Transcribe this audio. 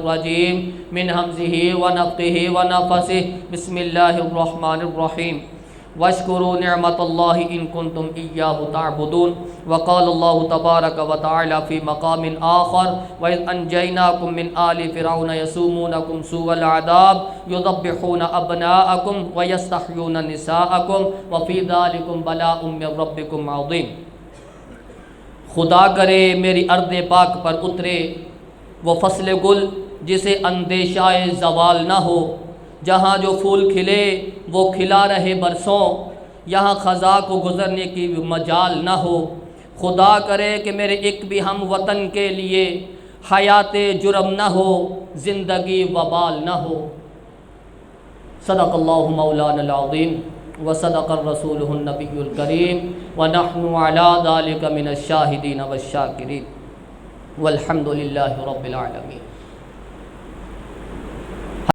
الرجیم من ہمزہ ونفخہ ونفثہ بسم اللہ الرحمن الرحیم واشکروا نعمت اللہ ان کنتم ایاہ تعبدون وقال اللہ تبارک وتعالی فی مقام آخر وَإِذْ أَنْجَيْنَاكُمْ مِنْ آلِ فِرْعَوْنَ يَسُومُونَكُمْ سُوءَ الْعَذَابِ يُذَبِّحُونَ أَبْنَاءَكُمْ وَيَسْتَحْيُونَ نِسَاءَكُمْ وَفِي ذَلِكُمْ بَلَاءٌ مِّن رَبِّكُمْ عَظِيمٌ۔ خدا کرے میری ارض پاک پر اترے وہ فصل گل جسے اندیشہ زوال نہ ہو، جہاں جو پھول کھلے وہ کھلا رہے برسوں، یہاں خزاں کو گزرنے کی مجال نہ ہو۔ خدا کرے کہ میرے ایک بھی ہم وطن کے لیے حیات جرم نہ ہو، زندگی وبال نہ ہو۔ صدق اللہ مولانا العظیم وصدق الرسول النبی الکریم ونحن علی ذلک من الشاہدین والشاکرین والحمد للہ رب العالمین۔